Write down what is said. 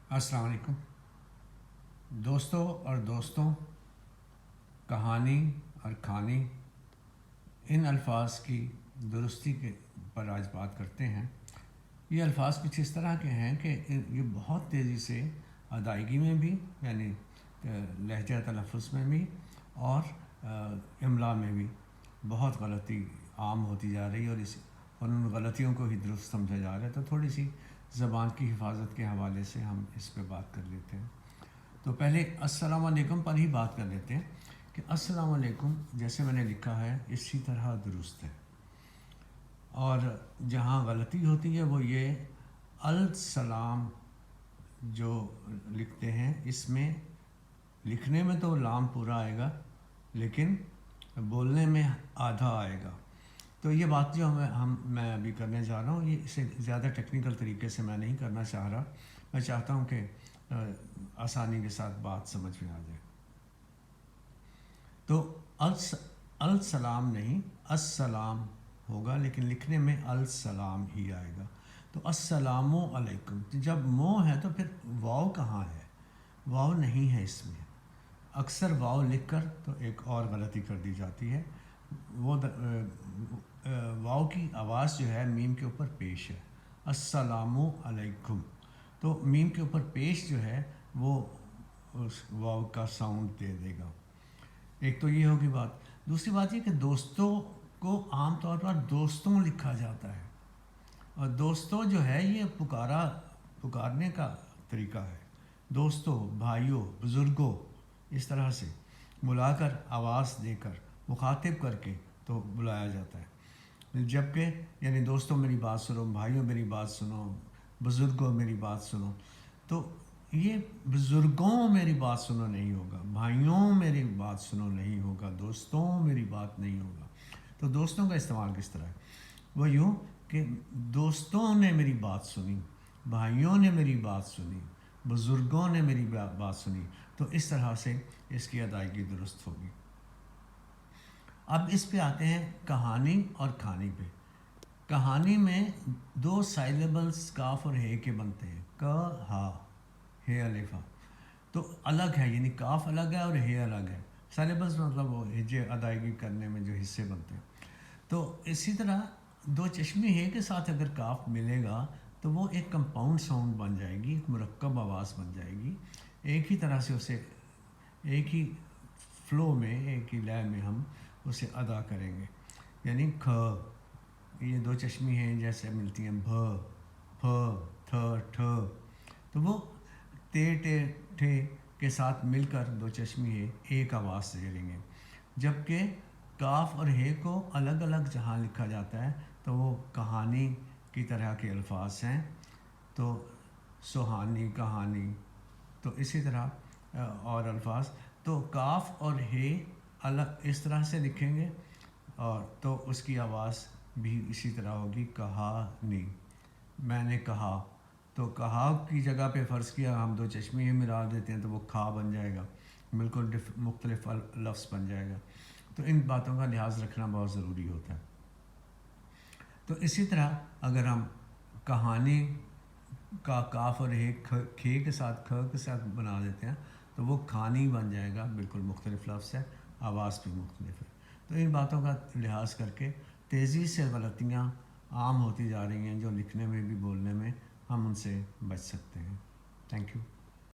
अस्सलाम वालेकुम दोस्तों और दोस्तों। कहानी और खानी, इन अल्फाज की दुरुस्ती के पर आज बात करते हैं। ये अल्फाज कुछ इस तरह के हैं कि ये बहुत तेज़ी से अदायगी में भी, यानी लहजा तलफ़ुज़ में भी और इमला में भी बहुत गलती आम होती जा रही है और उन गलतियों को ही दुरुस्त समझा जा रहा है। तो थोड़ी सी ज़बान की हिफाजत के हवाले से हम इस पे बात कर लेते हैं। तो पहले अस्सलाम वालेकुम पर ही बात कर लेते हैं कि अस्सलाम वालेकुम जैसे मैंने लिखा है इसी तरह दुरुस्त है, और जहाँ गलती होती है वो ये अल सलाम जो लिखते हैं, इसमें लिखने में तो लाम पूरा आएगा लेकिन बोलने में आधा आएगा। तो ये बात जो मैं अभी करने जा रहा हूँ, ये इसे ज़्यादा टेक्निकल तरीके से मैं नहीं करना चाह रहा। मैं चाहता हूँ कि आसानी के साथ बात समझ में आ जाए। तो अल सलाम नहीं, अस्सलाम होगा, लेकिन लिखने में अल सलाम ही आएगा। तो अस्सलामु अलैकुम, जब मो है तो फिर वाव कहाँ है? वाव नहीं है इसमें। अक्सर वाव लिखकर तो एक और गलती कर दी जाती है। वो वाव की आवाज़ जो है मीम के ऊपर पेश है, अस्सलामु अलैकुम। तो मीम के ऊपर पेश जो है वो उस वाव का साउंड दे देगा। एक तो ये होगी बात। दूसरी बात ये कि दोस्तों को आम तौर पर दोस्तों लिखा जाता है, और दोस्तों जो है ये पुकारने का तरीका है। दोस्तों, भाइयों, बुज़ुर्गों, इस तरह से बुलाकर आवाज़ देकर मुखातिब करके तो बुलाया जाता है। जबकि यानी दोस्तों मेरी बात सुनो, भाइयों मेरी बात सुनो, बुज़ुर्गों मेरी बात सुनो, तो ये बुज़ुर्गों मेरी बात सुनो नहीं होगा, भाइयों मेरी बात सुनो नहीं होगा, दोस्तों मेरी बात नहीं होगा। तो दोस्तों का इस्तेमाल किस तरह है? वो यूँ कि दोस्तों ने मेरी बात सुनी, भाइयों ने मेरी बात सुनी, बुज़ुर्गों ने मेरी बात सुनी। तो इस तरह से इसकी अदायगी दुरुस्त होगी। अब इस पे आते हैं कहानी और खानी पे। कहानी में दो साइलेबल्स काफ और हे के बनते हैं, क हा, हे अलिफा। तो अलग है, यानी काफ अलग है और हे अलग है। साइलेबल्स मतलब वो हिज्जे अदायगी करने में जो हिस्से बनते हैं। तो इसी तरह दो चश्मे हे के साथ अगर काफ मिलेगा तो वो एक कंपाउंड साउंड बन जाएगी, एक मुरक्कब आवाज़ बन जाएगी। एक ही तरह से उसे एक ही फ्लो में, एक ही लय में हम उसे अदा करेंगे। यानी ख, ये दो चश्मी हैं जैसे मिलती हैं, भ, फ, थ, ठ, तो वो ते, टे, ठे के साथ मिलकर दो चश्मी है एक आवाज़ से लेंगे। जबकि काफ और हे को अलग अलग जहाँ लिखा जाता है तो वो कहानी की तरह के अल्फाज हैं। तो सुहानी, कहानी, तो इसी तरह और अल्फाज। तो काफ और हे अलग इस तरह से लिखेंगे, और तो उसकी आवाज़ भी इसी तरह होगी, कहानी। मैंने कहा, तो कहा की जगह पे फ़र्ज़ किया हम दो चश्मे मिला देते हैं तो वो खा बन जाएगा, बिल्कुल मुख्तलिफ लफ्ज़ बन जाएगा। तो इन बातों का लिहाज रखना बहुत ज़रूरी होता है। तो इसी तरह अगर हम कहानी का काफ और हे खे के साथ ख के साथ बना देते हैं तो वो खानी बन जाएगा, बिल्कुल मुख्तलिफ लफ्ज़ है, आवाज़ भी मुख्तलिफ है। तो इन बातों का लिहाज करके तेज़ी से गलतियाँ आम होती जा रही हैं जो लिखने में भी, बोलने में, हम उनसे बच सकते हैं। Thank you.